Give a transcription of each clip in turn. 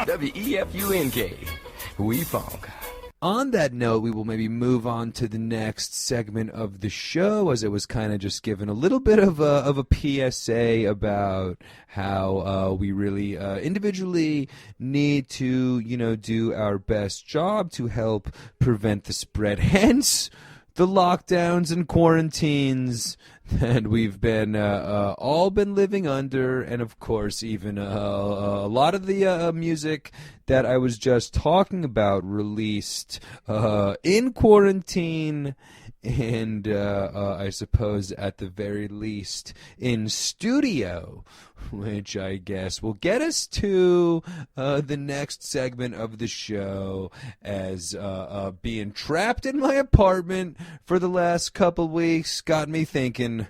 WEFUNK. We funk. On that note, we will maybe move on to the next segment of the show, as it was kind of just given a little bit of a PSA about how we really individually need to, do our best job to help prevent the spread. Hence, the lockdowns and quarantines that we've been all been living under, and of course even a lot of the music that I was just talking about released in quarantine, and I suppose at the very least in studio, which I guess will get us to the next segment of the show, as being trapped in my apartment for the last couple weeks got me thinking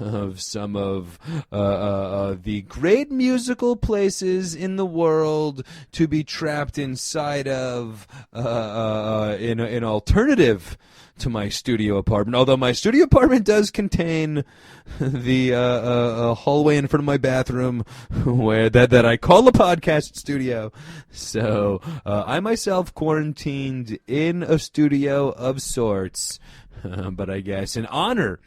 of some of the great musical places in the world to be trapped inside of in an alternative to my studio apartment. Although my studio apartment does contain the hallway in front of my bathroom where that I call a podcast studio. So I myself quarantined in a studio of sorts. But I guess in honor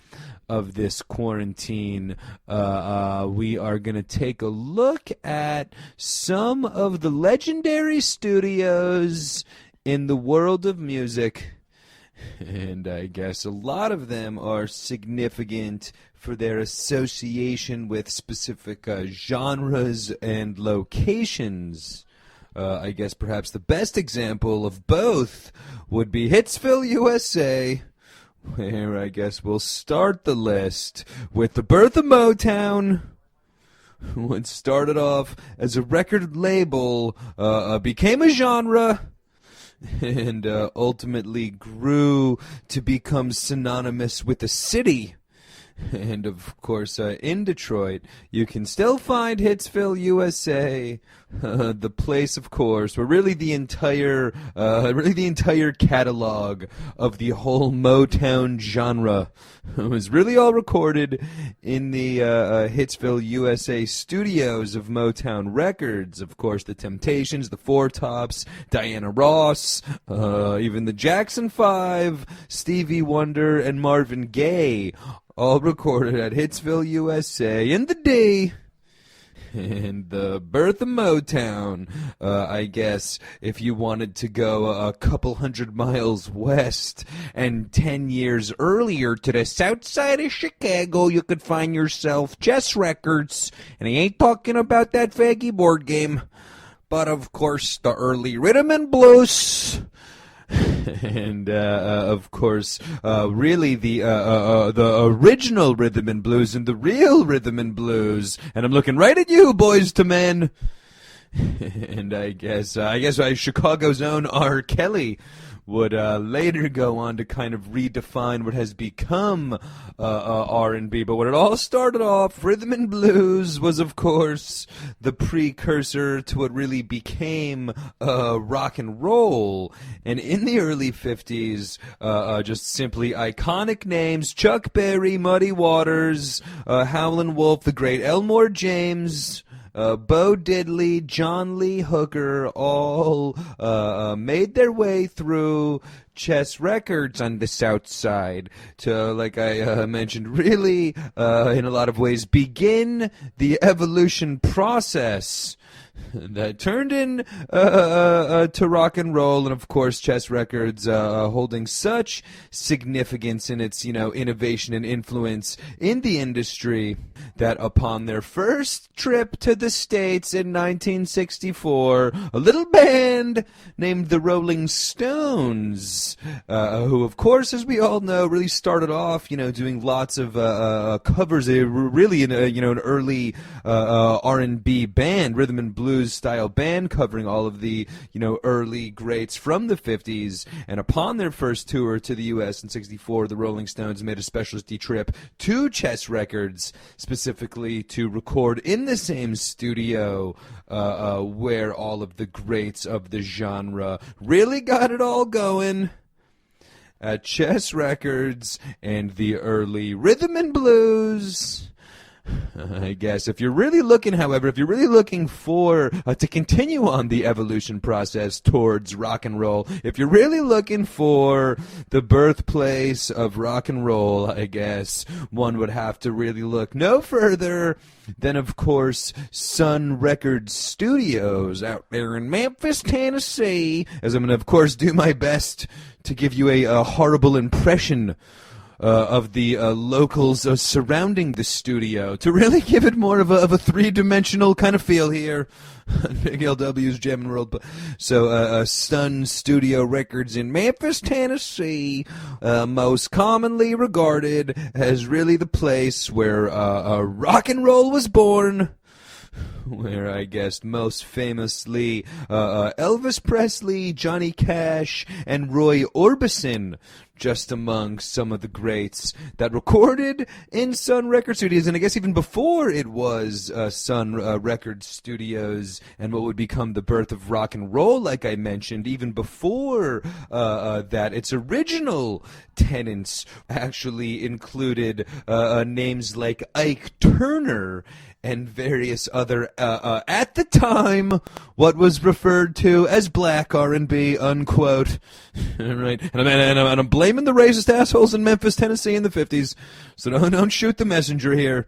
of this quarantine, we are going to take a look at some of the legendary studios in the world of music. And I guess a lot of them are significant for their association with specific genres and locations. I guess perhaps the best example of both would be Hitsville, USA, where I guess we'll start the list with the birth of Motown. What started off as a record label became a genre, and ultimately grew to become synonymous with a city. And of course, in Detroit, you can still find Hitsville, USA, the place, of course, where really the entire catalog of the whole Motown genre was really all recorded in the Hitsville, USA studios of Motown Records. Of course, the Temptations, the Four Tops, Diana Ross, even the Jackson 5, Stevie Wonder, and Marvin Gaye, all recorded at Hitsville, USA in the day. And the birth of Motown, I guess, if you wanted to go a couple 100 miles west and 10 years earlier to the south side of Chicago, you could find yourself Chess Records. And I ain't talking about that faggy board game, but of course the early rhythm and blues. And of course, really the original rhythm and blues and the real rhythm and blues. And I'm looking right at you, boys to men. And I guess Chicago's own R. Kelly would later go on to kind of redefine what has become R&B. But when it all started off, rhythm and blues was, of course, the precursor to what really became rock and roll. And in the early 50s, just simply iconic names: Chuck Berry, Muddy Waters, Howlin' Wolf, the great Elmore James, Bo Diddley, John Lee Hooker, all made their way through Chess Records on the South Side to, like I mentioned, really, in a lot of ways, begin the evolution process that turned in to rock and roll. And of course, Chess Records holding such significance in its innovation and influence in the industry that upon their first trip to the States in 1964, a little band named the Rolling Stones, who of course, as we all know, really started off doing lots of covers. They were really an early R&B band, rhythm and blues style band, covering all of the early greats from the 50s. And upon their first tour to the U.S. in '64, the Rolling Stones made a specialty trip to Chess Records, specifically to record in the same studio where all of the greats of the genre really got it all going. At Chess Records and the early rhythm and blues, I guess if you're really looking, however, if you're really looking for to continue on the evolution process towards rock and roll, if you're really looking for the birthplace of rock and roll, I guess one would have to really look no further than, of course, Sun Records Studios out there in Memphis, Tennessee, as I'm going to, of course, do my best to give you a horrible impression of the locals surrounding the studio, to really give it more of a three-dimensional kind of feel here. Big LW's Jammin World. So, Sun Studio Records in Memphis, Tennessee, most commonly regarded as really the place where rock and roll was born. Where I guess most famously Elvis Presley, Johnny Cash, and Roy Orbison, just among some of the greats that recorded in Sun Record Studios. And I guess even before it was Sun Record Studios and what would become the birth of rock and roll, like I mentioned, even before that, its original tenants actually included names like Ike Turner and various other, at the time, what was referred to as black R&B, unquote. Right? And I'm blaming the racist assholes in Memphis, Tennessee in the 50s, so don't shoot the messenger here.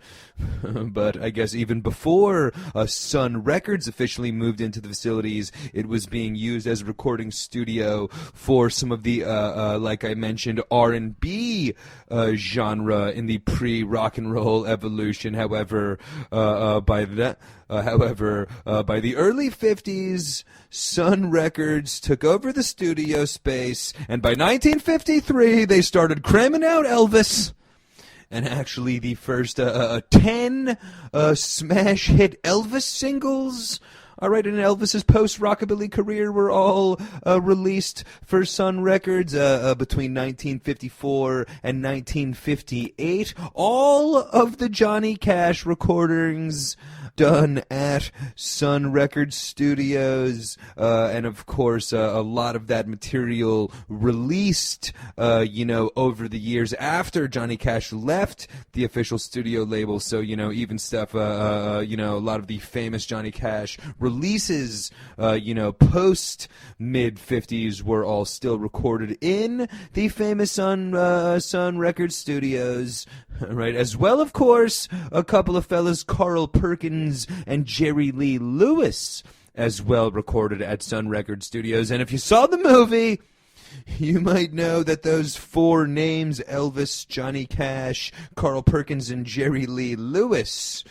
But I guess even before Sun Records officially moved into the facilities, it was being used as a recording studio for some of the, like I mentioned, R&B genre in the pre-rock and roll evolution. However, by the early 50s, Sun Records took over the studio space, and by 1953, they started cramming out Elvis. And actually, the first 10 smash hit Elvis singles, all right, in Elvis's post-rockabilly career, were all released for Sun Records between 1954 and 1958. All of the Johnny Cash recordings done at Sun Records Studios, and of course a lot of that material released over the years after Johnny Cash left the official studio label. So even stuff a lot of the famous Johnny Cash releases post mid-50s were all still recorded in the famous Sun Records Studios, right? As well, of course, a couple of fellas, Carl Perkins and Jerry Lee Lewis, as well recorded at Sun Records Studios. And if you saw the movie, you might know that those four names, Elvis, Johnny Cash, Carl Perkins, and Jerry Lee Lewis,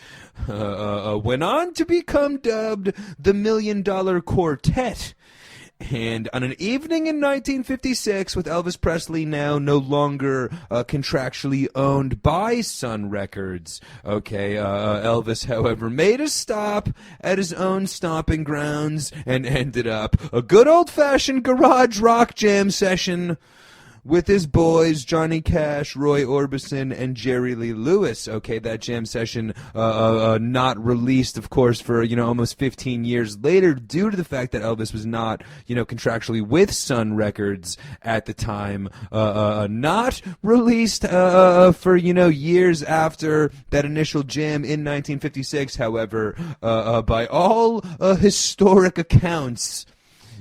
went on to become dubbed the $1 Million Quartet. And on an evening in 1956, with Elvis Presley now no longer contractually owned by Sun Records, Elvis, however, made a stop at his own stomping grounds and ended up a good old-fashioned garage rock jam session with his boys, Johnny Cash, Roy Orbison, and Jerry Lee Lewis. Okay, that jam session not released, of course, for, almost 15 years later due to the fact that Elvis was not, contractually with Sun Records at the time. Not released for, years after that initial jam in 1956. However, by all historic accounts,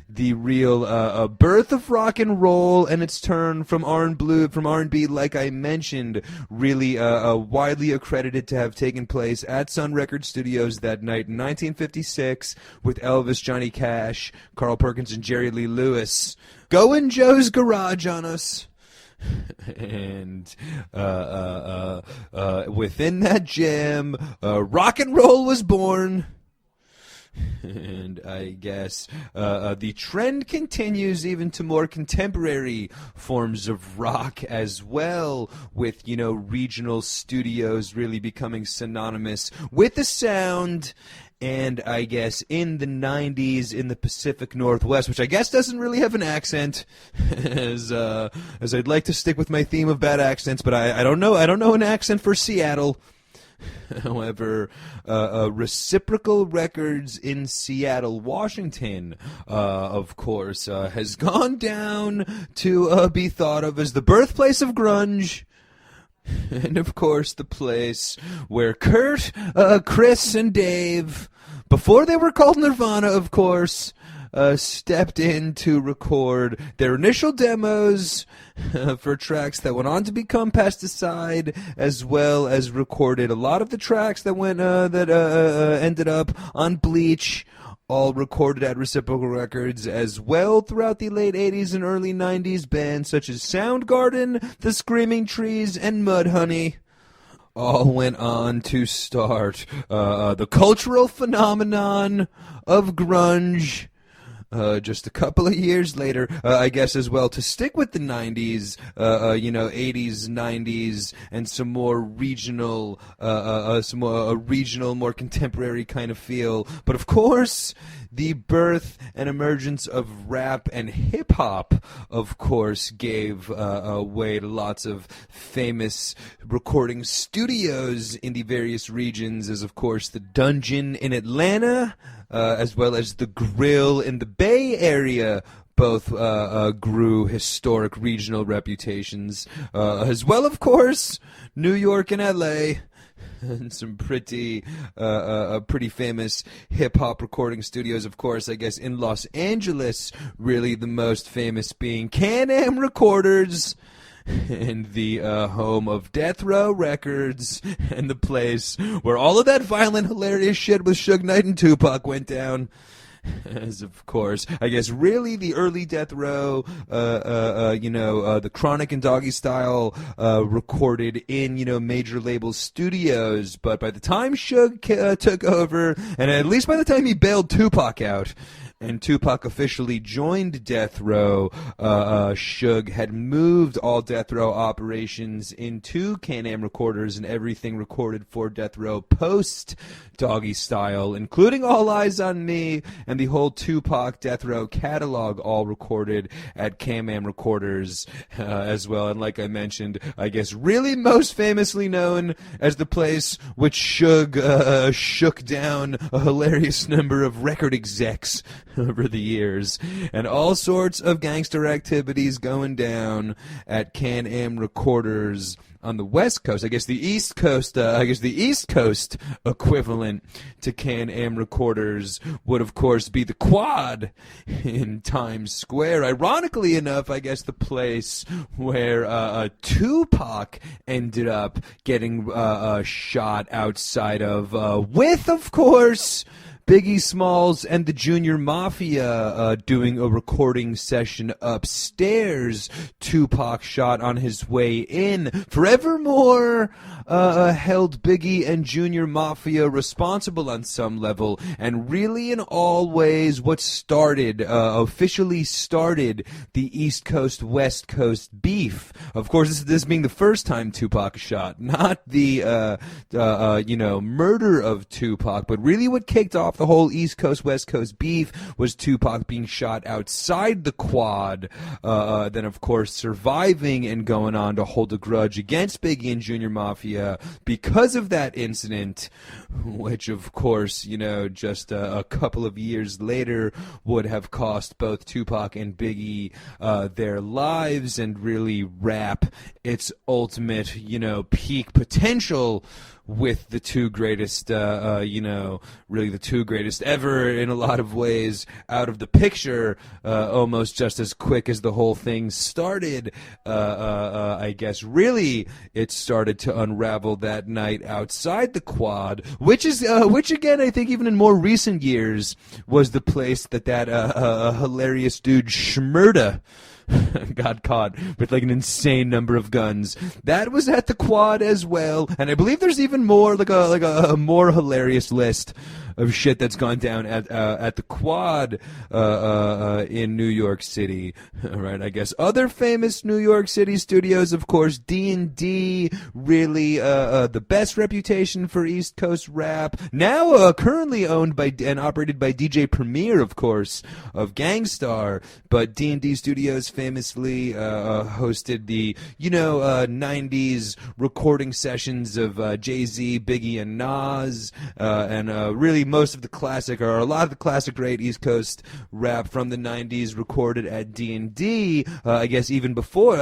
the real birth of rock and roll and its turn from R&B, like I mentioned, really widely accredited to have taken place at Sun Records Studios that night in 1956 with Elvis, Johnny Cash, Carl Perkins, and Jerry Lee Lewis going Joe's Garage on us. And within that jam, rock and roll was born. And I guess the trend continues even to more contemporary forms of rock as well, with, regional studios really becoming synonymous with the sound. And I guess in the 90s in the Pacific Northwest, which I guess doesn't really have an accent, as I'd like to stick with my theme of bad accents, but I don't know an accent for Seattle. However, Reciprocal Records in Seattle, Washington, of course, has gone down to be thought of as the birthplace of grunge. And, of course, the place where Kurt, Chris, and Dave, before they were called Nirvana, of course, stepped in to record their initial demos for tracks that went on to become Pesticide, as well as recorded a lot of the tracks that ended up on Bleach, all recorded at Reciprocal Records as well throughout the late 80s and early 90s. Bands such as Soundgarden, The Screaming Trees, and Mudhoney all went on to start the cultural phenomenon of grunge. Just a couple of years later, I guess as well, to stick with the 90s, 80s, 90s, and some more regional, regional, more contemporary kind of feel. But of course, the birth and emergence of rap and hip-hop, of course, gave way to lots of famous recording studios in the various regions, as of course the Dungeon in Atlanta, as well as the Grill in the Bay Area, both grew historic regional reputations, as well, of course, New York and L.A., and some pretty famous hip-hop recording studios, of course, I guess, in Los Angeles, really the most famous being Can-Am Recorders, and the home of Death Row Records, and the place where all of that violent, hilarious shit with Suge Knight and Tupac went down. As, of course, I guess really the early Death Row, the Chronic and Doggy Style recorded in, major label studios. But by the time Suge took over, and at least by the time he bailed Tupac out, and Tupac officially joined Death Row, Suge had moved all Death Row operations into Can-Am Recorders, and everything recorded for Death Row post Doggy Style, including All Eyes on Me, and the whole Tupac Death Row catalog, all recorded at Can-Am Recorders as well. And like I mentioned, I guess really most famously known as the place which Suge shook down a hilarious number of record execs over the years, and all sorts of gangster activities going down at Can-Am Recorders on the West Coast. I guess the East Coast equivalent to Can-Am Recorders would, of course, be the Quad in Times Square. Ironically enough, I guess the place where Tupac ended up getting shot outside of, with, of course, Biggie Smalls and the Junior Mafia doing a recording session upstairs. Tupac shot on his way in. Forevermore held Biggie and Junior Mafia responsible on some level, and really in all ways what officially started the East Coast West Coast beef. Of course, this being the first time Tupac shot, not the murder of Tupac, but really what kicked off the whole East Coast West Coast beef was Tupac being shot outside the Quad, then of course surviving and going on to hold a grudge against Biggie and Junior Mafia because of that incident, which of course, just a couple of years later would have cost both Tupac and Biggie their lives, and really rap its ultimate, peak potential with the two greatest, really the two greatest ever in a lot of ways out of the picture, almost just as quick as the whole thing started. I guess really it started to unravel that night outside the Quad, which again, I think even in more recent years was the place that hilarious dude Schmurda got caught with like an insane number of guns. That was at the Quad as well, and I believe there's even more, like a more hilarious list of shit that's gone down at the Quad in New York City. All right, I guess other famous New York City studios, of course, D&D, really the best reputation for East Coast rap. Now currently owned by and operated by DJ Premier, of course, of Gangstar, but D&D Studios famously hosted the 90s recording sessions of Jay-Z, Biggie, and Nas, and really most of the classic, or a lot of the classic great East Coast rap from the 90s recorded at D&D. I guess even before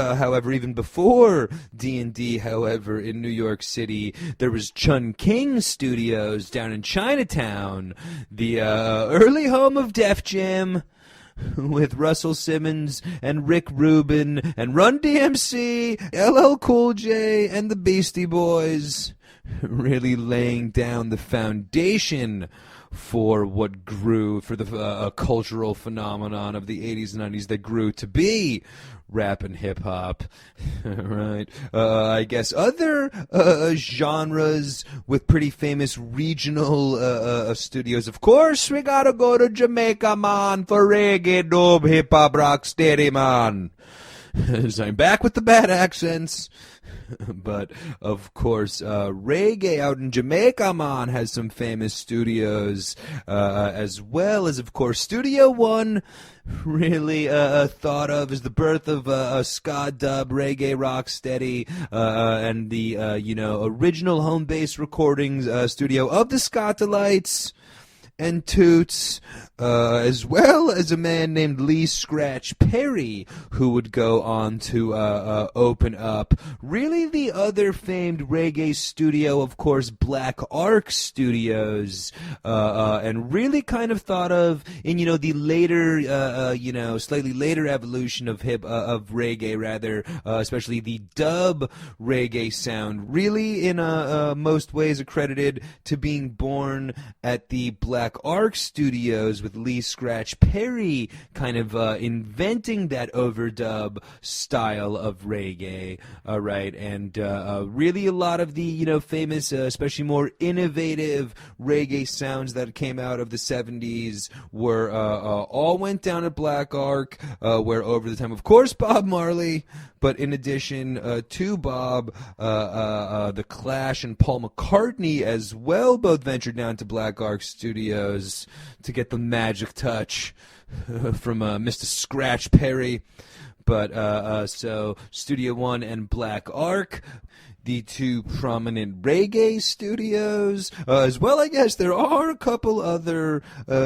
D&D, however, in New York City, there was Chun King Studios down in Chinatown, the early home of Def Jam, with Russell Simmons and Rick Rubin and Run DMC, LL Cool J, and the Beastie Boys, really laying down the foundation for what grew, for the cultural phenomenon of the 80s and 90s that grew to be rap and hip-hop. Right. I guess other genres with pretty famous regional studios. Of course, we gotta go to Jamaica, man, for reggae, dub, hip-hop, rock, steady, man. So I'm back with the bad accents. But, of course, reggae out in Jamaica, man, has some famous studios, as well as, of course, Studio One, really thought of as the birth of ska, dub, reggae, rock, steady, and the, original home-based recordings studio of the Scotalites and Toots, as well as a man named Lee Scratch Perry, who would go on to open up really the other famed reggae studio, of course, Black Ark Studios, and really kind of thought of in, the later, slightly later evolution of reggae, rather, especially the dub reggae sound, really in most ways accredited to being born at the Black Ark Studios, with Lee Scratch Perry kind of inventing that overdub style of reggae, right? And really a lot of the, famous, especially more innovative reggae sounds that came out of the 70s were all went down at Black Ark, where over the time, of course, Bob Marley, but in addition to Bob, The Clash and Paul McCartney as well both ventured down to Black Ark Studios to get the magic touch from Mr. Scratch Perry. But so Studio One and Black Ark, the two prominent reggae studios, as well. I guess there are a couple other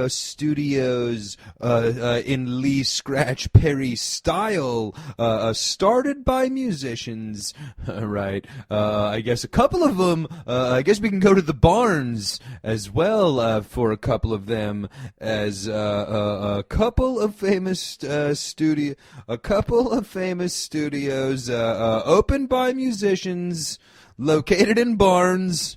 studios in Lee Scratch Perry style, started by musicians, right? I guess a couple of them, I guess we can go to the Barns as well for a couple of them, as a couple of famous studios opened by musicians, located in barns.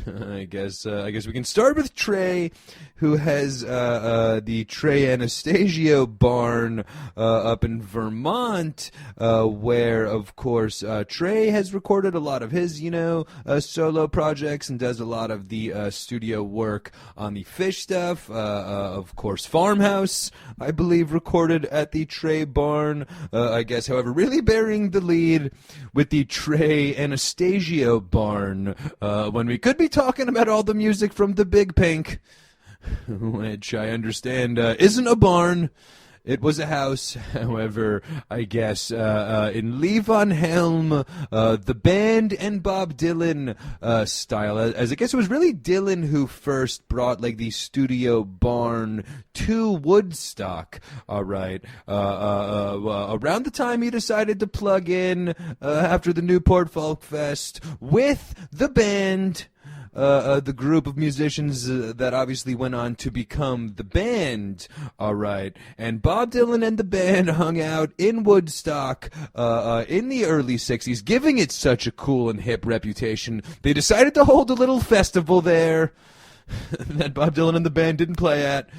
I guess we can start with Trey, who has the Trey Anastasio barn up in Vermont, where, of course, Trey has recorded a lot of his, solo projects and does a lot of the studio work on the Fish stuff. Of course, Farmhouse, I believe, recorded at the Trey barn. I guess, however, really bearing the lead with the Trey Anastasio barn, when we could be talking about all the music from the Big Pink, which I understand isn't a barn. It was a house. However, I guess in Lee Von Helm, the band and Bob Dylan style, as I guess it was really Dylan who first brought like the studio barn to Woodstock. All right, around the time he decided to plug in after the Newport Folk Fest with the band. The group of musicians that obviously went on to become the band, all right. And Bob Dylan and the band hung out in Woodstock in the early 60s, giving it such a cool and hip reputation. They decided to hold a little festival there that Bob Dylan and the band didn't play at.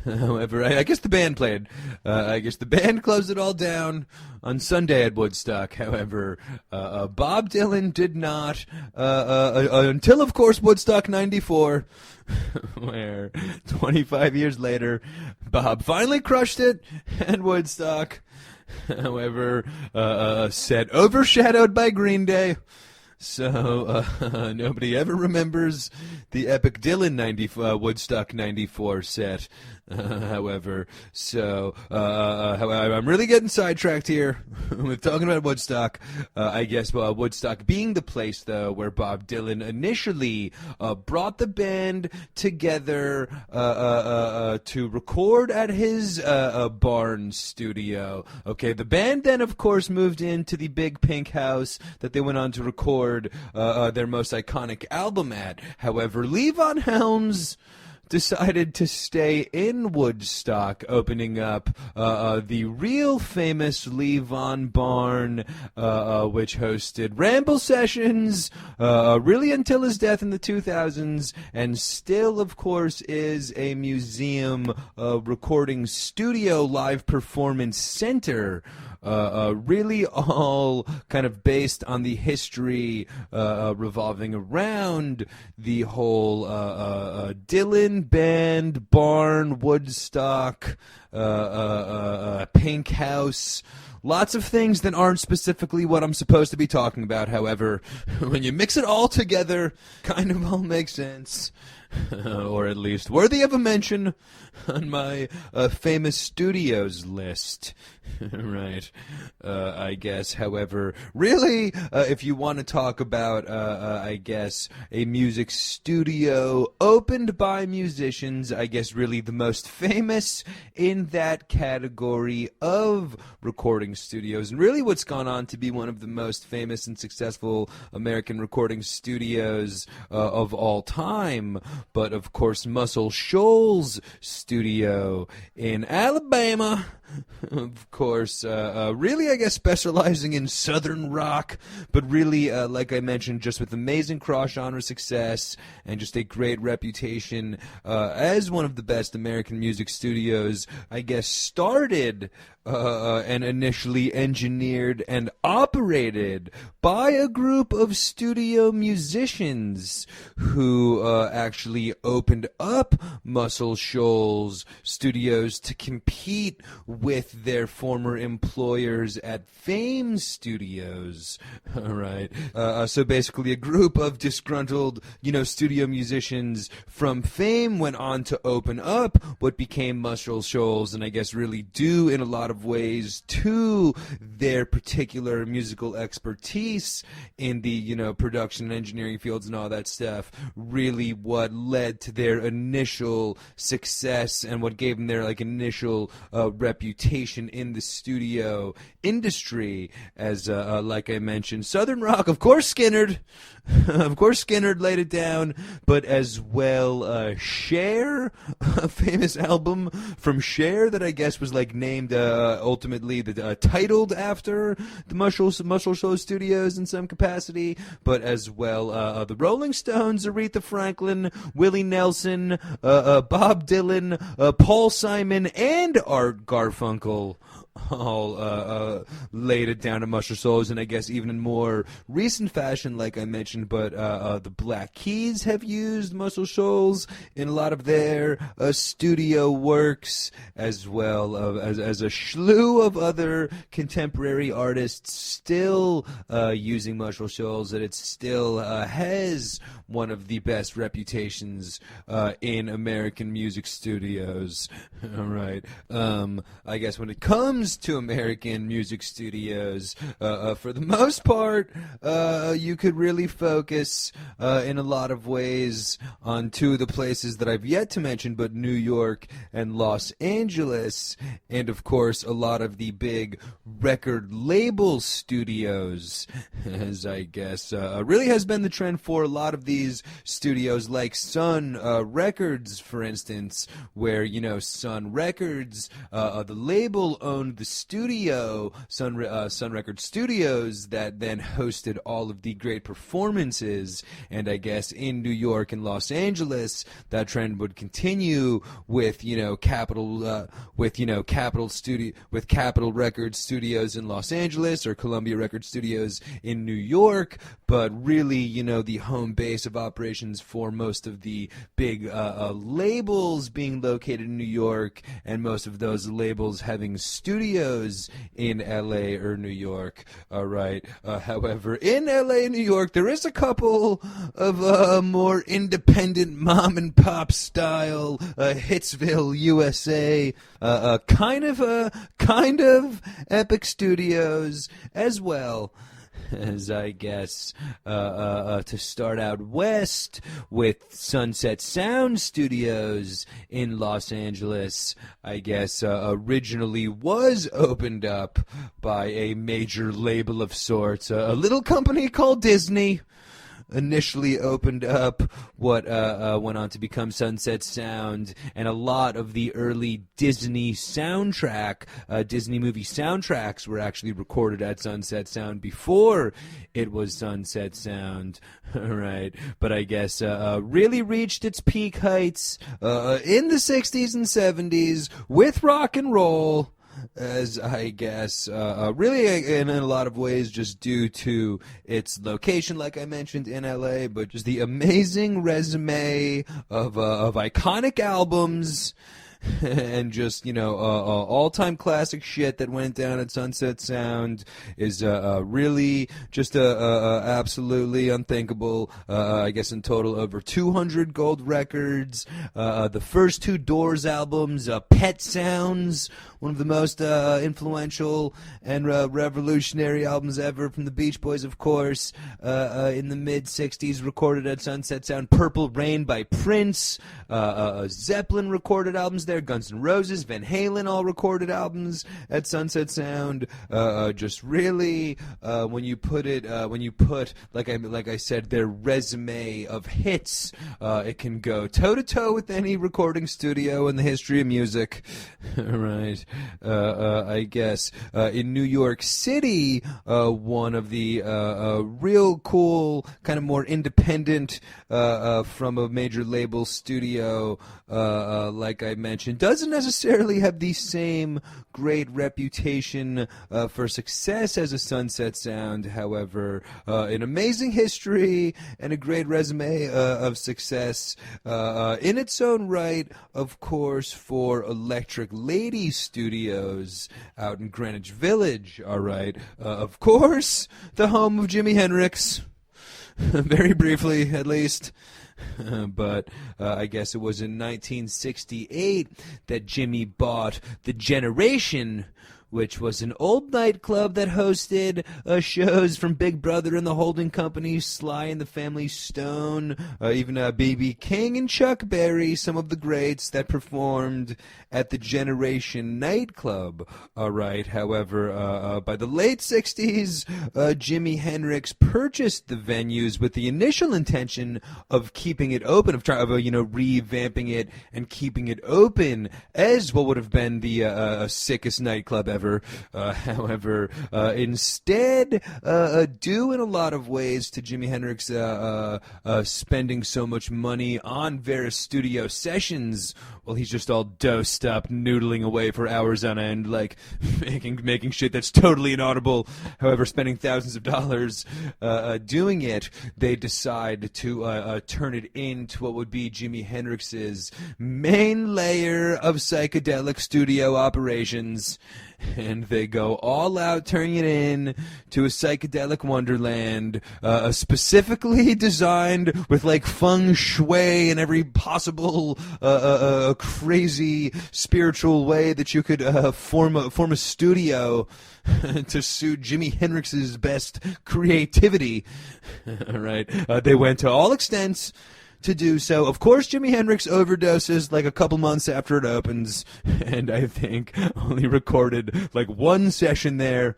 However, I guess the band played. I guess the band closed it all down on Sunday at Woodstock. However, Bob Dylan did not until, of course, Woodstock 94, where 25 years later, Bob finally crushed it at Woodstock. However, set overshadowed by Green Day. So nobody ever remembers the epic Dylan Woodstock 94 set. However, so I'm really getting sidetracked here with talking about Woodstock. I guess Woodstock being the place, though, where Bob Dylan initially brought the band together to record at his barn studio. Okay, the band then, of course, moved into the big pink house that they went on to record their most iconic album at. However, Levon Helms decided to stay in Woodstock, opening up the real famous Levon Barn, which hosted ramble sessions really until his death in the 2000s, and still, of course, is a museum recording studio live performance center. Really all kind of based on the history revolving around the whole Dylan band, barn, Woodstock, pink house. Lots of things that aren't specifically what I'm supposed to be talking about. However, when you mix it all together, kind of all makes sense. Or at least worthy of a mention on my famous studios list. Right. I guess, however, really, if you want to talk about, I guess, a music studio opened by musicians, I guess really the most famous in that category of recording studios, and really what's gone on to be one of the most famous and successful American recording studios of all time, but of course Muscle Shoals Studio in Alabama, of course, really I guess specializing in southern rock, but really like I mentioned, just with amazing cross-genre success and just a great reputation as one of the best American music studios, I guess started and initially engineered and operated by a group of studio musicians who actually opened up Muscle Shoals Studios to compete with their former employers at Fame Studios. All right. So basically a group of disgruntled, studio musicians from Fame went on to open up what became Muscle Shoals, and I guess really due in a lot of ways to their particular musical expertise in the, production and engineering fields and all that stuff, really what led to their initial success and what gave them their initial reputation in the studio industry as, like I mentioned, Southern rock, of course Skynyrd, laid it down, but as well Cher, a famous album from Cher that I guess was named ultimately titled after the Muscle Shoals Studios in some capacity, but as well the Rolling Stones, Aretha Franklin, Willie Nelson, Bob Dylan, Paul Simon, and Art Garfunkel all laid it down to Muscle Shoals, and I guess even in more recent fashion, like I mentioned, but the Black Keys have used Muscle Shoals in a lot of their studio works, as well as a slew of other contemporary artists still using Muscle Shoals, that it still has one of the best reputations in American music studios. All right. I guess when it comes to American music studios, for the most part, you could really focus in a lot of ways on two of the places that I've yet to mention, but New York and Los Angeles, and of course a lot of the big record label studios, as I guess really has been the trend for a lot of these studios, like Sun Records, for instance, where, Sun Records, the label owned the studio, Sun Records Studios, that then hosted all of the great performances, and I guess in New York and Los Angeles, that trend would continue with, Capitol Records Studios in Los Angeles, or Columbia Records Studios in New York, but really, the home base of operations for most of the big labels being located in New York, and most of those labels having studios studios in LA or New York. All right. However, in LA and New York, there is a couple of more independent mom and pop style Hitsville, USA, kind of epic studios as well. As I guess, to start out west with Sunset Sound Studios in Los Angeles, I guess originally was opened up by a major label of sorts, a little company called Disney. Initially opened up what went on to become Sunset Sound, and a lot of the early Disney Disney movie soundtracks were actually recorded at Sunset Sound before it was Sunset Sound, right? But I guess really reached its peak heights in the 60s and 70s with rock and roll. As I guess, really in a lot of ways just due to its location, like I mentioned, in LA, but just the amazing resume of iconic albums and just, all-time classic shit that went down at Sunset Sound is really just absolutely unthinkable. I guess in total over 200 gold records. The first two Doors albums, Pet Sounds, one of the most influential and revolutionary albums ever from the Beach Boys, of course, in the mid-'60s, recorded at Sunset Sound. Purple Rain by Prince, Zeppelin recorded albums there, Guns N' Roses, Van Halen all recorded albums at Sunset Sound. Just really, when you put, like I said, their resume of hits, it can go toe-to-toe with any recording studio in the history of music, right? I guess in New York City, one of the real cool, kind of more independent from a major label studio, like I mentioned, doesn't necessarily have the same great reputation for success as a Sunset Sound. However, an amazing history and a great resume of success in its own right, of course, for Electric Lady Studios out in Greenwich Village. All right, of course, the home of Jimi Hendrix. Very briefly, at least. But I guess it was in 1968 that Jimmy bought the Generation, which was an old nightclub that hosted shows from Big Brother and the Holding Company, Sly and the Family Stone, even B.B. King and Chuck Berry, some of the greats that performed at the Generation nightclub. All right. However, by the late 60s, Jimi Hendrix purchased the venues with the initial intention of keeping it open, of revamping it and keeping it open as what would have been the sickest nightclub ever. However, instead, due in a lot of ways to Jimi Hendrix spending so much money on various studio sessions, well, he's just all dosed up, noodling away for hours on end, like making shit that's totally inaudible. However, spending thousands of dollars doing it, they decide to turn it into what would be Jimi Hendrix's main layer of psychedelic studio operations. And they go all out, turning it in to a psychedelic wonderland, specifically designed with like feng shui and every possible crazy spiritual way that you could form a studio to suit Jimi Hendrix's best creativity. Right? They went to all extents to do so. Of course, Jimi Hendrix overdoses like a couple months after it opens, and I think only recorded like one session there.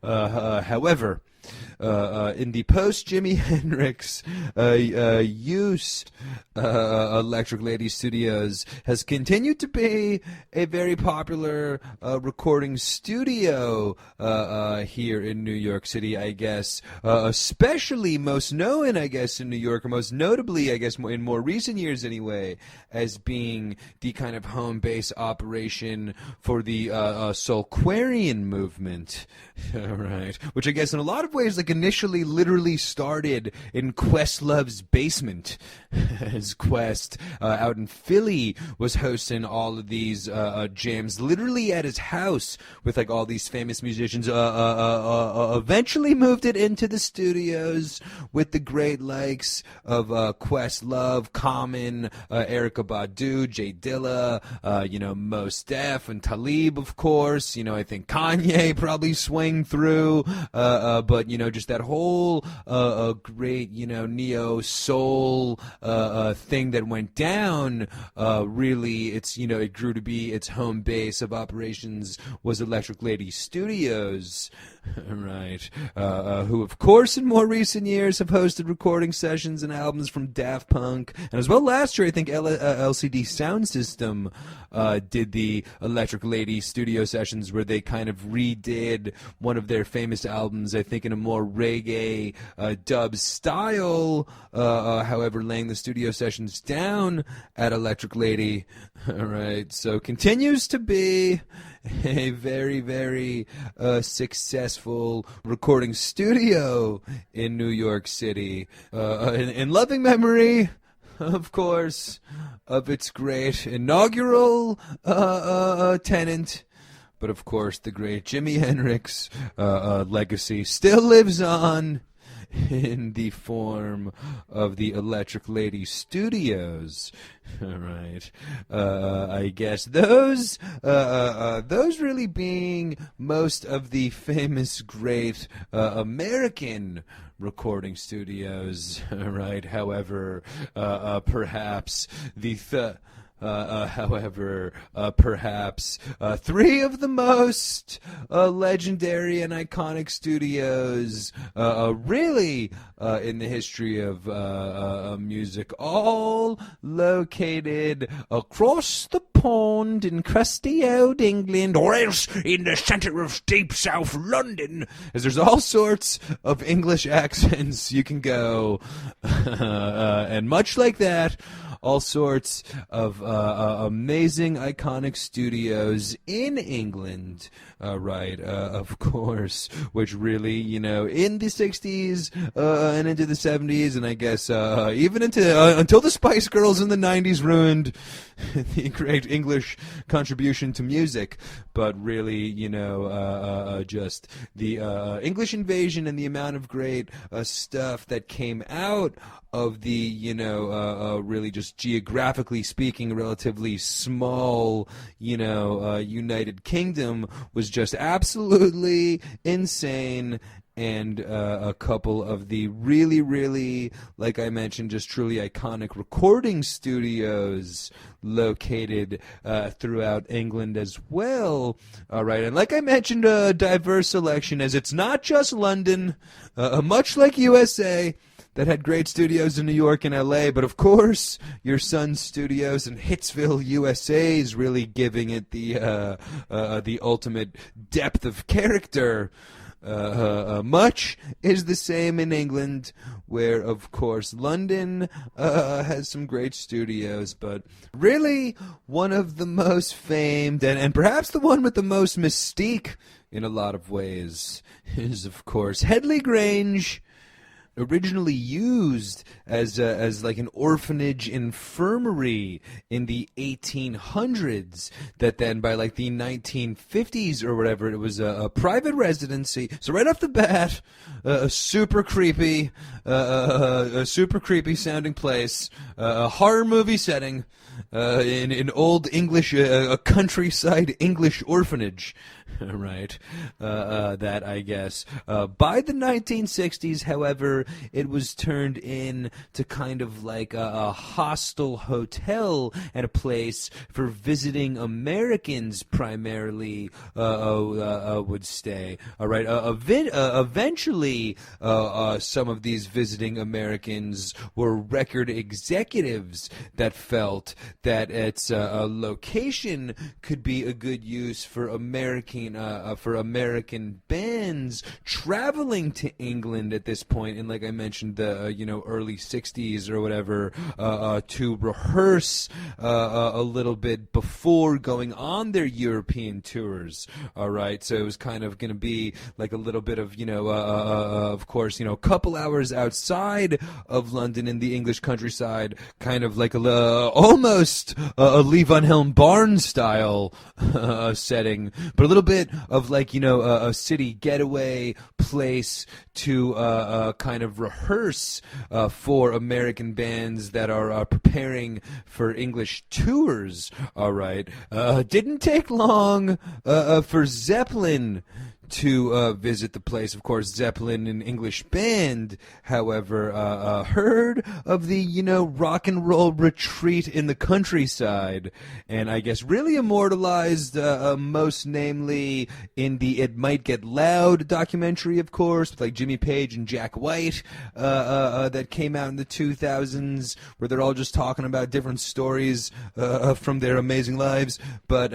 However, in the post-Jimi Hendrix use, Electric Lady Studios has continued to be a very popular recording studio here in New York City, I guess, especially most known, I guess, in New York, or most notably, I guess, in more recent years anyway, as being the kind of home base operation for the Soulquarian movement, right? Which I guess in a lot of of ways, like, initially literally started in Questlove's basement, as Quest out in Philly was hosting all of these jams literally at his house with, like, all these famous musicians. Eventually moved it into the studios with the great likes of Questlove, Common, Erykah Badu, Jay Dilla, Mos Def, and Talib, of course. I think Kanye probably swing through, but just that whole great neo soul thing that went down. Really, it grew to be its home base of operations was Electric Lady Studios, right? Who, of course, in more recent years have hosted recording sessions and albums from Daft Punk, and as well last year, I think LCD Sound System did the Electric Lady Studio sessions where they kind of redid one of their famous albums, I think in a more reggae dub style, however, laying the studio sessions down at Electric Lady. All right, so continues to be a very, very successful recording studio in New York City. In loving memory, of course, of its great inaugural tenant. But of course, the great Jimi Hendrix legacy still lives on in the form of the Electric Lady Studios. All right. I guess those really being most of the famous great American recording studios. All right. However, perhaps perhaps three of the most legendary and iconic studios really in the history of music, all located across the pond in crusty old England, or else in the centre of deep South London, as there's all sorts of English accents you can go, and much like that, all sorts of amazing, iconic studios in England, right, of course, which really, in the 60s and into the 70s, and I guess even until the Spice Girls in the 90s ruined the great English contribution to music, but really, just the English invasion and the amount of great stuff that came out of the, really just geographically speaking, relatively small, United Kingdom was just absolutely insane. And a couple of the really, really, like I mentioned, just truly iconic recording studios located throughout England as well. All right, and like I mentioned, a diverse selection, as it's not just London, much like USA, that had great studios in New York and LA, but of course, your son's studios in Hitsville, USA is really giving it the ultimate depth of character. Much is the same in England, where, of course, London has some great studios, but really one of the most famed, and perhaps the one with the most mystique in a lot of ways, is, of course, Headley Grange, originally used as like an orphanage infirmary in the 1800s, that then by like the 1950s or whatever, it was a private residency. So right off the bat, a super creepy sounding place, a horror movie setting, in old English, a countryside English orphanage. Right, that I guess by the 1960s, however, it was turned in to kind of like a hostel hotel and a place for visiting Americans primarily would stay. All right, eventually, some of these visiting Americans were record executives that felt that its location could be a good use for American point for American bands traveling to England at this point, and like I mentioned, the early '60s or whatever, to rehearse a little bit before going on their European tours. All right, so it was kind of going to be like a little bit of of course, a couple hours outside of London in the English countryside, kind of like almost a Lee Van Helm barn style setting, but a little bit of like a city getaway place to kind of rehearse for American bands that are preparing for English tours. All right, didn't take long for Zeppelin to visit the place. Of course, Zeppelin, an English band, however, heard of the, rock and roll retreat in the countryside, and I guess really immortalized, most namely in the It Might Get Loud documentary, of course, with like Jimmy Page and Jack White, that came out in the 2000s, where they're all just talking about different stories from their amazing lives. But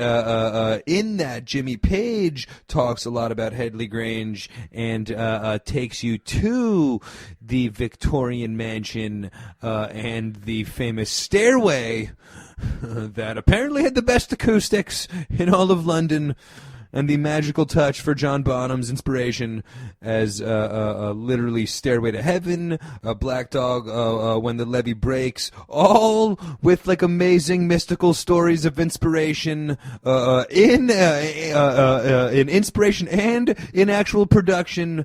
in that, Jimmy Page talks a lot about Headley Grange and takes you to the Victorian mansion and the famous stairway that apparently had the best acoustics in all of London, and the magical touch for John Bonham's inspiration as literally Stairway to Heaven, Black Dog, When the Levee Breaks, all with like amazing mystical stories of inspiration in inspiration and in actual production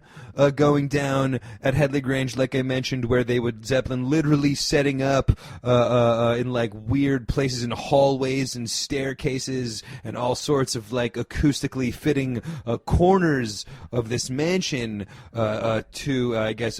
going down at Headley Grange, like I mentioned, where they would Zeppelin literally setting up in like weird places in hallways and staircases and all sorts of like acoustically fitting corners of this mansion to, I guess,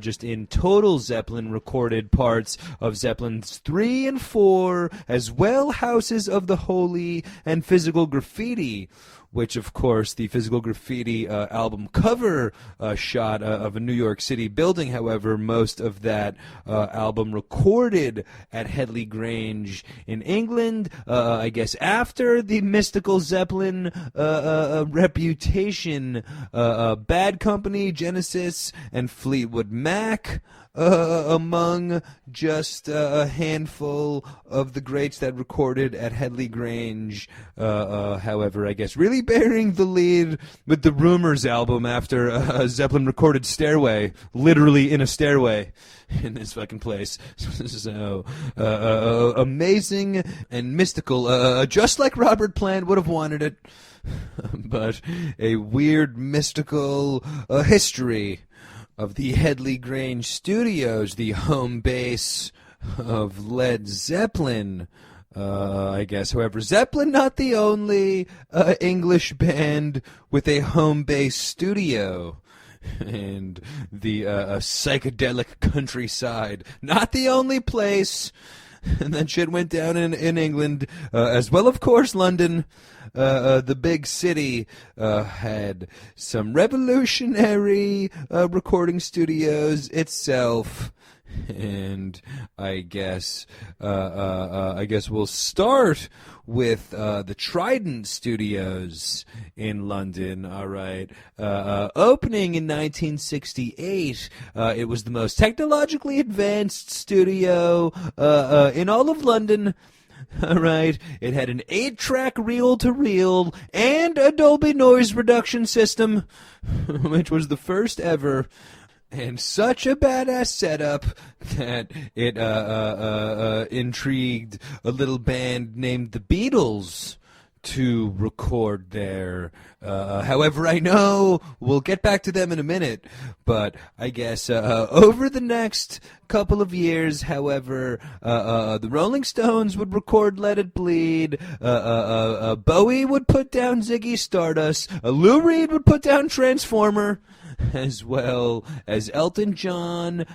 just in total Zeppelin recorded parts of Zeppelin's 3 and 4, as well Houses of the Holy and Physical Graffiti, which, of course, the Physical Graffiti album cover shot of a New York City building. However, most of that album recorded at Headley Grange in England, I guess after the mystical Zeppelin reputation, Bad Company, Genesis, and Fleetwood Mac, among just a handful of the greats that recorded at Headley Grange. However, I guess really bearing the lead with the Rumors album after Zeppelin recorded Stairway, literally in a stairway in this fucking place. So amazing and mystical, just like Robert Plant would have wanted it, but a weird mystical history of the Headley Grange Studios, the home base of Led Zeppelin. I guess, however, Zeppelin not the only English band with a home base studio. And the psychedelic countryside, not the only place. And that shit went down in England, as well, of course, London. The big city had some revolutionary recording studios itself. And I guess we'll start with the Trident Studios in London. All right, opening in 1968, it was the most technologically advanced studio in all of London. All right, it had an 8-track reel-to-reel and a Dolby noise reduction system, which was the first ever. And such a badass setup that it intrigued a little band named the Beatles to record there. However, I know we'll get back to them in a minute, but I guess over the next couple of years, however, the Rolling Stones would record Let It Bleed, Bowie would put down Ziggy Stardust, Lou Reed would put down Transformer, as well as Elton John,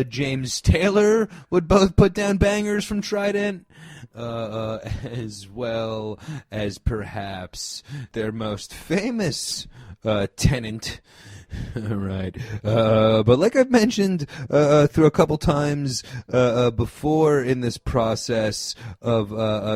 James Taylor would both put down bangers from Trident, as well as perhaps their most famous tenant. Right. But like I've mentioned through a couple times before in this process of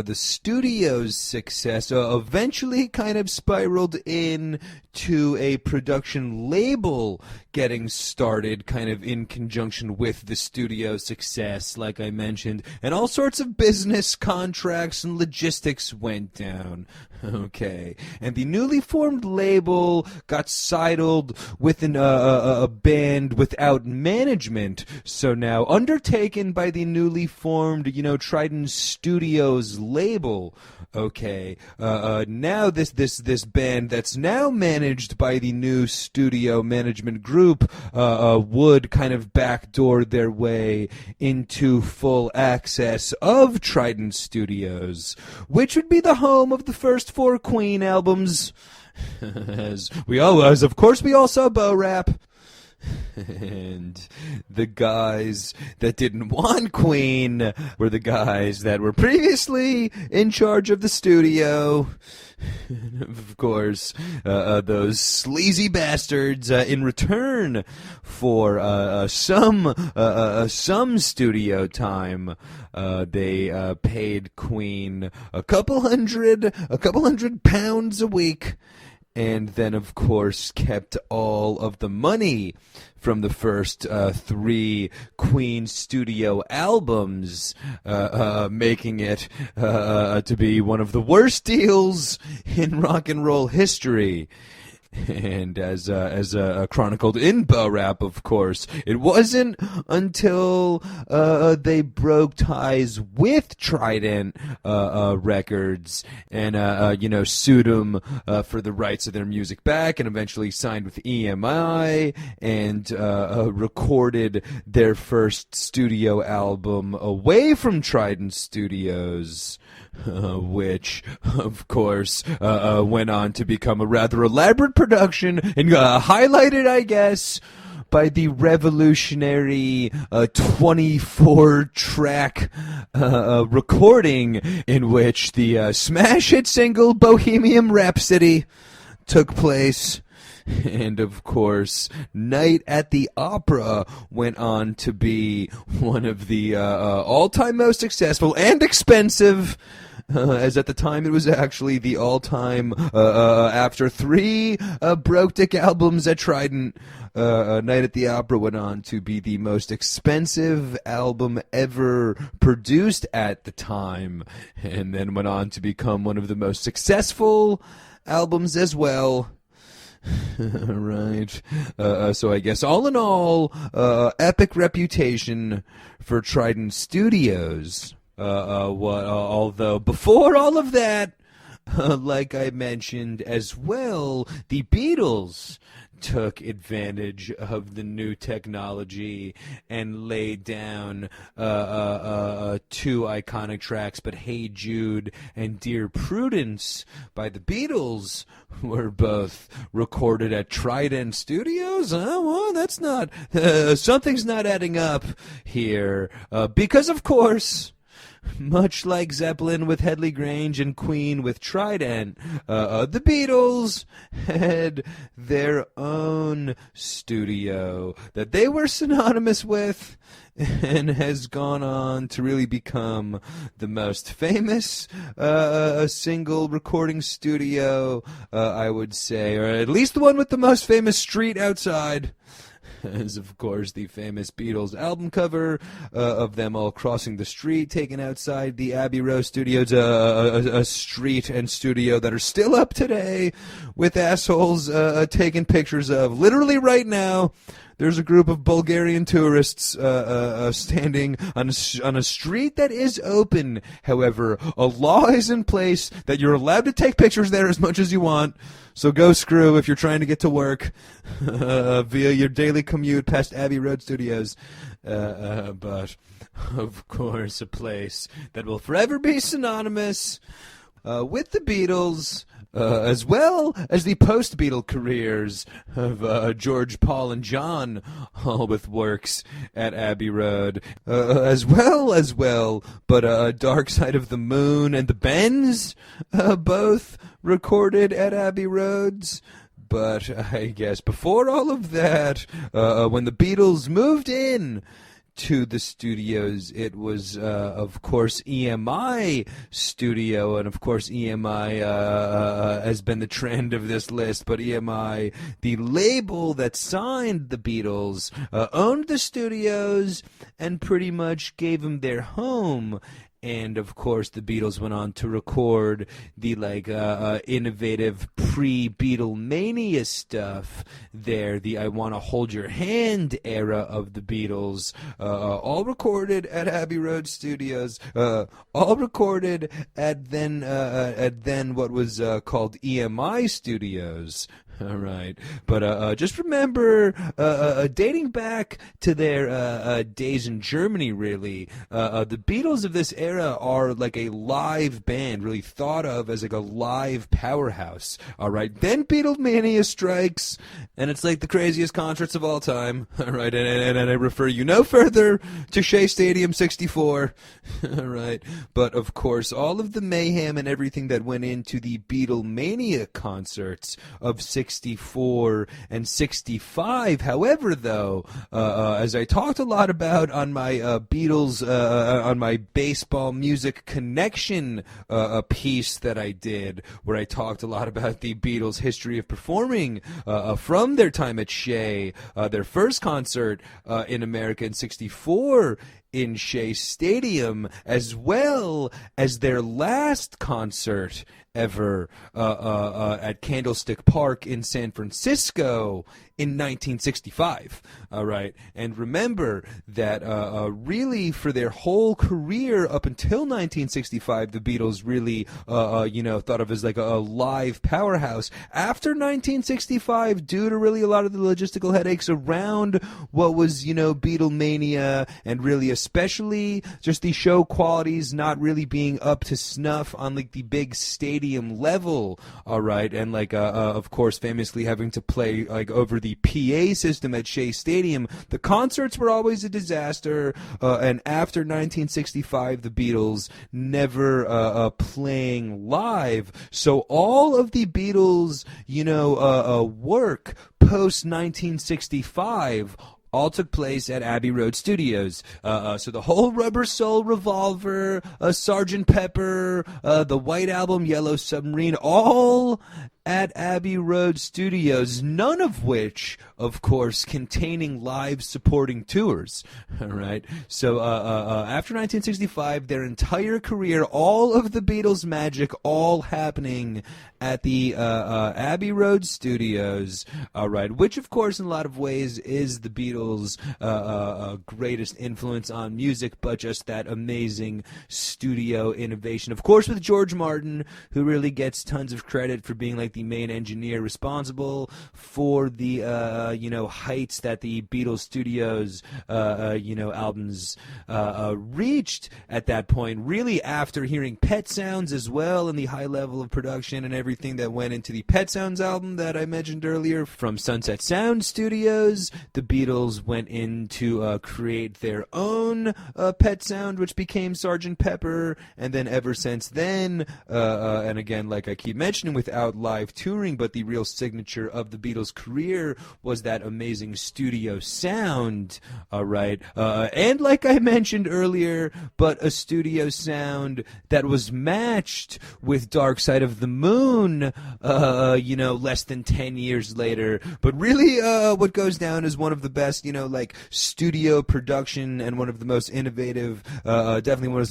the studio's success, eventually kind of spiraled into a production label getting started kind of in conjunction with the studio's success, like I mentioned, and all sorts of business contracts and logistics went down. Okay. And the newly formed label got sidled with a band without management, so now undertaken by the newly formed, Trident Studios label. Okay, now this band that's now managed by the new studio management group would kind of backdoor their way into full access of Trident Studios, which would be the home of the first 4 Queen albums. As of course we all saw Bo Rap. And the guys that didn't want Queen were the guys that were previously in charge of the studio. Of course, those sleazy bastards, in return for some studio time, they paid Queen a couple hundred pounds a week. And then, of course, kept all of the money from the first 3 Queen studio albums, making it to be one of the worst deals in rock and roll history. And as chronicled in Bo Rap, of course, it wasn't until they broke ties with Trident Records and sued them for the rights of their music back, and eventually signed with EMI and recorded their first studio album away from Trident Studios. Which, of course, went on to become a rather elaborate production and highlighted, I guess, by the revolutionary 24-track recording in which the smash hit single Bohemian Rhapsody took place. And, of course, Night at the Opera went on to be one of the all-time most successful and expensive, as at the time it was actually the all-time, after 3 Broke Dick albums at Trident, Night at the Opera went on to be the most expensive album ever produced at the time, and then went on to become one of the most successful albums as well. Right. So I guess all in all, epic reputation for Trident Studios. Although before all of that, like I mentioned as well, the Beatles took advantage of the new technology and laid down 2 iconic tracks, but Hey Jude and Dear Prudence by the Beatles were both recorded at Trident Studios. Well, that's not... something's not adding up here. Because, of course... much like Zeppelin with Headley Grange and Queen with Trident, the Beatles had their own studio that they were synonymous with and has gone on to really become the most famous single recording studio, I would say, or at least the one with the most famous street outside. As, of course, the famous Beatles album cover of them all crossing the street, taken outside the Abbey Road Studios, a street and studio that are still up today, with assholes taking pictures of. Literally right now, there's a group of Bulgarian tourists standing on a street that is open. However, a law is in place that you're allowed to take pictures there as much as you want. So go screw if you're trying to get to work via your daily commute past Abbey Road Studios. But, of course, a place that will forever be synonymous with the Beatles, as well as the post-Beatle careers of George, Paul, and John, all with works at Abbey Road, as well, but Dark Side of the Moon and the Bends, both recorded at Abbey Roads. But I guess before all of that, when the Beatles moved in to the studios, it was, of course, EMI studio, and of course EMI has been the trend of this list, but EMI, the label that signed the Beatles, owned the studios and pretty much gave them their home. And, of course, the Beatles went on to record the, innovative pre-Beatlemania stuff there, the I Wanna Hold Your Hand era of the Beatles, all recorded at Abbey Road Studios, all recorded at then what was called EMI Studios. All right, but just remember, dating back to their days in Germany, really, the Beatles of this era are like a live band, really thought of as like a live powerhouse. All right, then Beatlemania strikes, and it's like the craziest concerts of all time. All right, and I refer you no further to Shea Stadium '64. All right, but of course, all of the mayhem and everything that went into the Beatlemania concerts of '64 and '65. However, though, as I talked a lot about on my Beatles, on my baseball music connection piece that I did, where I talked a lot about the Beatles' history of performing from their time at Shea, their first concert in America in '64 in Shea Stadium, as well as their last concert ever at Candlestick Park in San Francisco in 1965. All right, and remember that really for their whole career up until 1965, the Beatles really thought of as like a live powerhouse. After 1965, due to really a lot of the logistical headaches around what was Beatlemania, and really especially just the show qualities not really being up to snuff on like the big stadium level. All right, and of course famously having to play like over the PA system at Shea Stadium, the concerts were always a disaster, and after 1965 the Beatles never playing live, so all of the Beatles work post 1965 all took place at Abbey Road Studios. So the whole Rubber Soul Revolver, Sgt. Pepper, the White Album, Yellow Submarine, all at Abbey Road Studios, none of which, of course, containing live supporting tours. All right. So after 1965, their entire career, all of the Beatles' magic, all happening at the Abbey Road Studios. All right, which, of course, in a lot of ways is the Beatles' greatest influence on music, but just that amazing studio innovation. Of course, with George Martin, who really gets tons of credit for being like the main engineer responsible for the heights that the Beatles Studios albums reached at that point, really after hearing Pet Sounds as well, and the high level of production and everything that went into the Pet Sounds album that I mentioned earlier from Sunset Sound Studios. The Beatles went in to create their own Pet Sound, which became Sgt. Pepper, and then ever since then, and again, like I keep mentioning, without live touring, but the real signature of the Beatles' career was that amazing studio sound, all right, and like I mentioned earlier, but a studio sound that was matched with Dark Side of the Moon, less than 10 years later, but really what goes down as one of the best, studio production and one of the most innovative, definitely one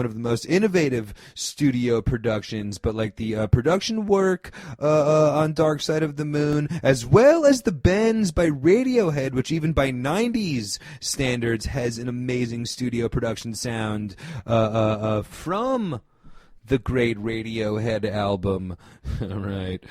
of the most innovative studio productions, but like the production work on Dark Side of the Moon, as well as the bends by Radiohead, which even by 90s standards has an amazing studio production sound from the great Radiohead album. All right.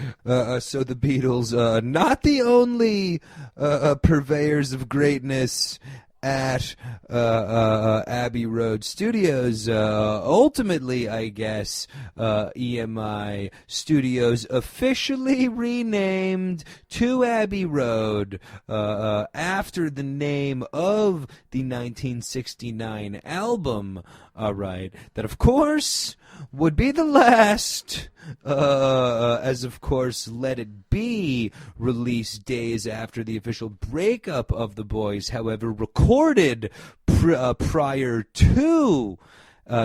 So the Beatles, not the only purveyors of greatness at Abbey Road Studios. Ultimately, I guess, EMI Studios officially renamed to Abbey Road after the name of the 1969 album. All right. That, of course, would be the last as of course Let It Be, released days after the official breakup of the boys, however, recorded prior to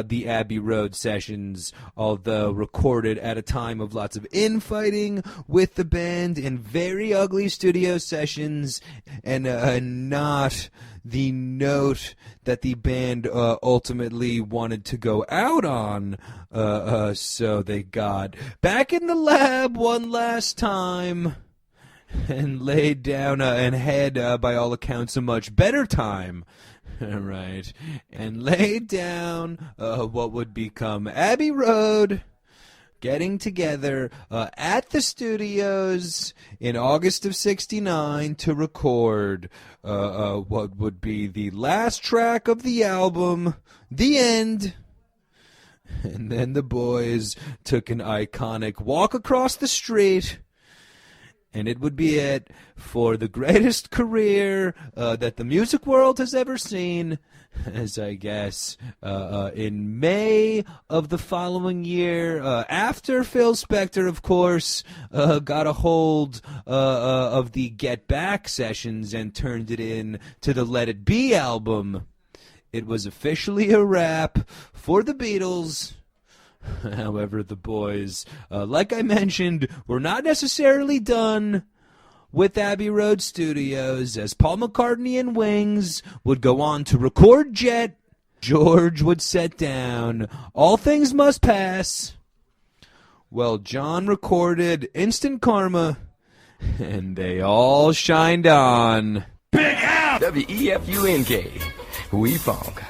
the Abbey Road sessions, although recorded at a time of lots of infighting with the band and very ugly studio sessions, and not the note that the band ultimately wanted to go out on. So they got back in the lab one last time and laid down and had, by all accounts, a much better time. Right, and laid down what would become Abbey Road, getting together at the studios in August of '69 to record what would be the last track of the album, The End. And then the boys took an iconic walk across the street, and it would be it for the greatest career that the music world has ever seen, as I guess in May of the following year, after Phil Spector, of course, got a hold of the Get Back sessions and turned it in to the Let It Be album, it was officially a wrap for the Beatles. However, the boys, like I mentioned, were not necessarily done with Abbey Road Studios, as Paul McCartney and Wings would go on to record Jet. George would set down All Things Must Pass. Well, John recorded Instant Karma, and they all shined on. WEFUNK. We funk.